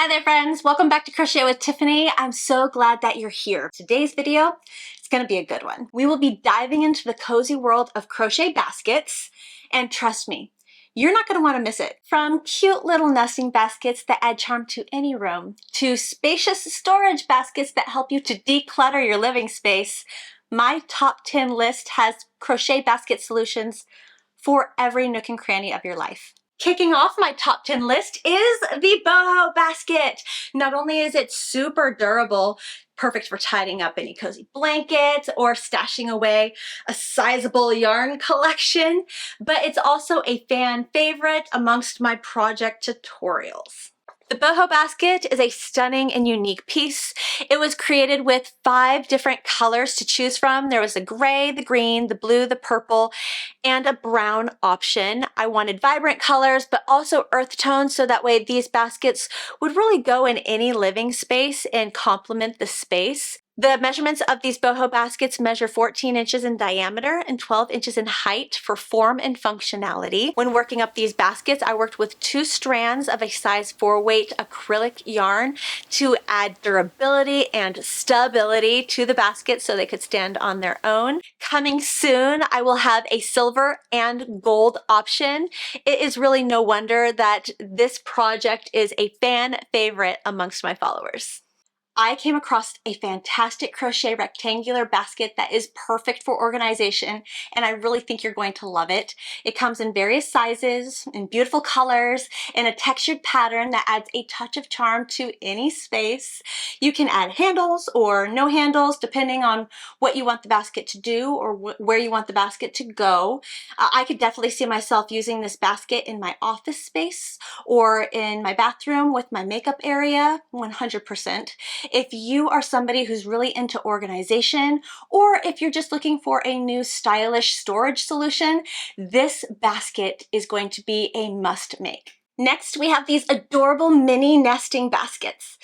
Hi there friends, welcome back to Crochet with Tiffany. I'm so glad that you're here. Today's video is going to be a good one. We will be diving into the cozy world of crochet baskets, and trust me, you're not going to want to miss it. From cute little nesting baskets that add charm to any room, to spacious storage baskets that help you to declutter your living space, my top 10 list has crochet basket solutions for every nook and cranny of your life. Kicking off my top 10 list is the boho basket. Not only is it super durable, perfect for tidying up any cozy blankets or stashing away a sizable yarn collection, but it's also a fan favorite amongst my project tutorials. The boho basket is a stunning and unique piece. It was created with 5 different colors to choose from. There was the gray, the green, the blue, the purple, and a brown option. I wanted vibrant colors, but also earth tones, so that way these baskets would really go in any living space and complement the space. The measurements of these boho baskets measure 14 inches in diameter and 12 inches in height for form and functionality. When working up these baskets, I worked with 2 strands of a size 4 weight acrylic yarn to add durability and stability to the basket so they could stand on their own. Coming soon, I will have a silver and gold option. It is really no wonder that this project is a fan favorite amongst my followers. I came across a fantastic crochet rectangular basket that is perfect for organization, and I really think you're going to love it. It comes in various sizes, in beautiful colors, in a textured pattern that adds a touch of charm to any space. You can add handles or no handles depending on what you want the basket to do or where you want the basket to go. I could definitely see myself using this basket in my office space or in my bathroom with my makeup area, 100%. If you are somebody who's really into organization, or if you're just looking for a new stylish storage solution, this basket is going to be a must make. Next, we have these adorable mini nesting baskets.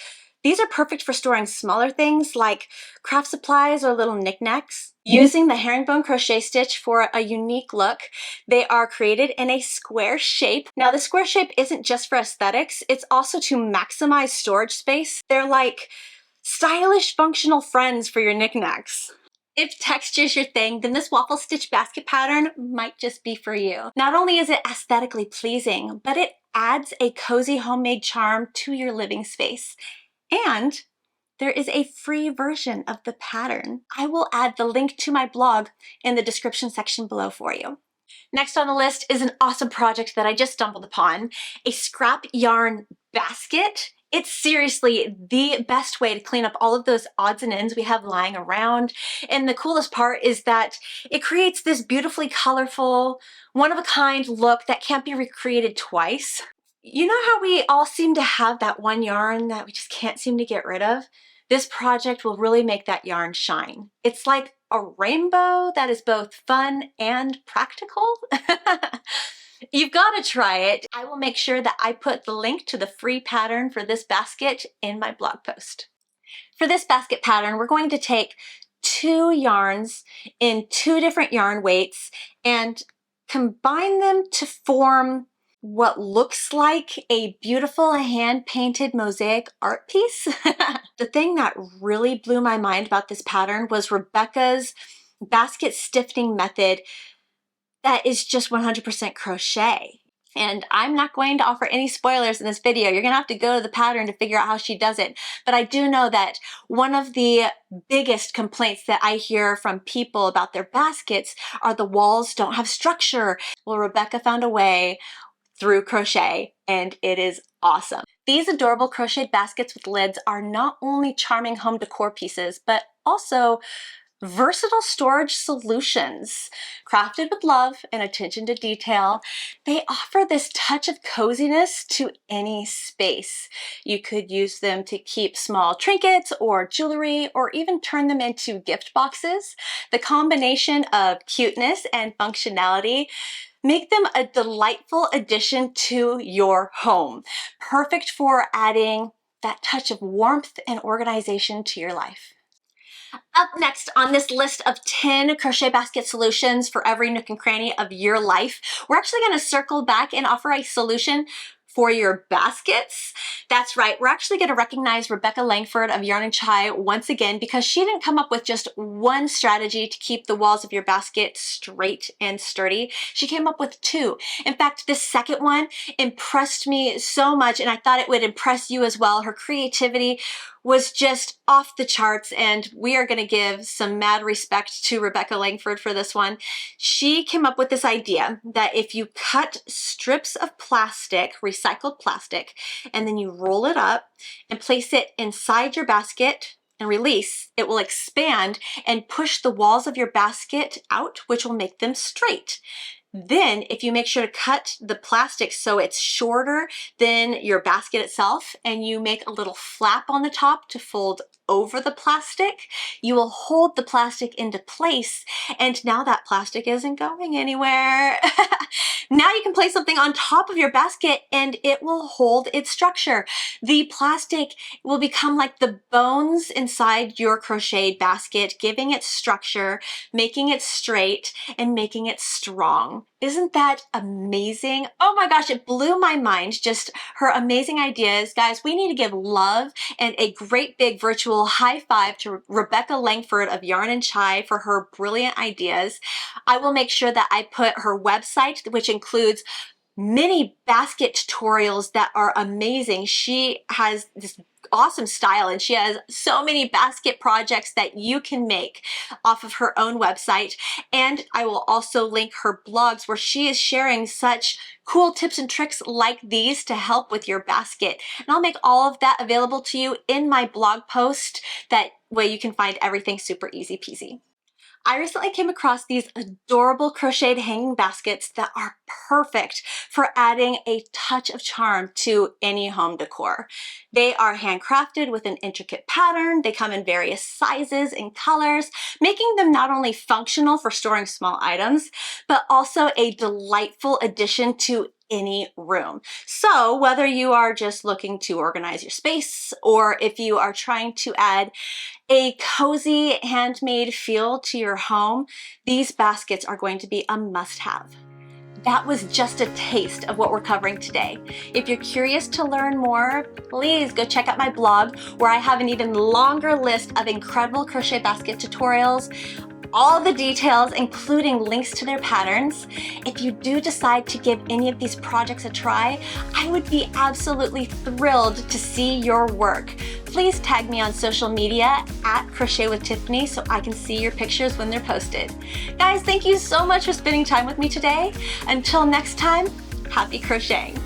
These are perfect for storing smaller things like craft supplies or little knickknacks. Using the herringbone crochet stitch for a unique look, they are created in a square shape. Now, the square shape isn't just for aesthetics, it's also to maximize storage space. They're like stylish functional friends for your knickknacks. If texture's your thing, then this waffle stitch basket pattern might just be for you. Not only is it aesthetically pleasing, but it adds a cozy homemade charm to your living space. And there is a free version of the pattern. I will add the link to my blog in the description section below for you. Next on the list is an awesome project that I just stumbled upon, a scrap yarn basket. It's seriously the best way to clean up all of those odds and ends we have lying around. And the coolest part is that it creates this beautifully colorful, one-of-a-kind look that can't be recreated twice. You know how we all seem to have that one yarn that we just can't seem to get rid of? This project will really make that yarn shine. It's like a rainbow that is both fun and practical. You've got to try it. I will make sure that I put the link to the free pattern for this basket in my blog post. For this basket pattern, we're going to take 2 yarns in 2 different yarn weights and combine them to form what looks like a beautiful hand-painted mosaic art piece. The thing that really blew my mind about this pattern was Rebecca's basket stiffening method that is just 100% crochet. And I'm not going to offer any spoilers in this video. You're gonna have to go to the pattern to figure out how she does it. But I do know that one of the biggest complaints that I hear from people about their baskets are the walls don't have structure. Well, Rebecca found a way through crochet, and it is awesome. These adorable crocheted baskets with lids are not only charming home decor pieces, but also versatile storage solutions. Crafted with love and attention to detail, they offer this touch of coziness to any space. You could use them to keep small trinkets or jewelry, or even turn them into gift boxes. The combination of cuteness and functionality make them a delightful addition to your home. Perfect for adding that touch of warmth and organization to your life. Up next on this list of 10 crochet basket solutions for every nook and cranny of your life, we're actually going to circle back and offer a solution for your baskets. That's right, we're actually going to recognize Rebecca Langford of Yarn and Chai once again because she didn't come up with just one strategy to keep the walls of your basket straight and sturdy. She came up with two. In fact, this second one impressed me so much, and I thought it would impress you as well. Her creativity was just off the charts, and we are going to give some mad respect to Rebecca Langford for this one. She came up with this idea that if you cut strips of plastic, recycled plastic, and then you roll it up and place it inside your basket and release, it will expand and push the walls of your basket out, which will make them straight. Then, if you make sure to cut the plastic so it's shorter than your basket itself, and you make a little flap on the top to fold over the plastic, you will hold the plastic into place, and now that plastic isn't going anywhere. Now you can place something on top of your basket and it will hold its structure. The plastic will become like the bones inside your crocheted basket, giving it structure, making it straight, and making it strong. Isn't that amazing? Oh my gosh, it blew my mind, just her amazing ideas. Guys, we need to give love and a great big virtual high five to Rebecca Langford of Yarn and Chai for her brilliant ideas. I will make sure that I put her website, which includes many basket tutorials that are amazing. She has this awesome style and she has so many basket projects that you can make off of her own website. And I will also link her blogs where she is sharing such cool tips and tricks like these to help with your basket. And I'll make all of that available to you in my blog post. That way you can find everything super easy peasy. I recently came across these adorable crocheted hanging baskets that are perfect for adding a touch of charm to any home decor. They are handcrafted with an intricate pattern. They come in various sizes and colors, making them not only functional for storing small items, but also a delightful addition to any room. So whether you are just looking to organize your space or if you are trying to add a cozy handmade feel to your home, these baskets are going to be a must-have. That was just a taste of what we're covering today. If you're curious to learn more, please go check out my blog where I have an even longer list of incredible crochet basket tutorials, all the details, including links to their patterns. If you do decide to give any of these projects a try, I would be absolutely thrilled to see your work. Please tag me on social media at Crochet with Tiffany so I can see your pictures when they're posted. Guys, thank you so much for spending time with me today. Until next time, happy crocheting.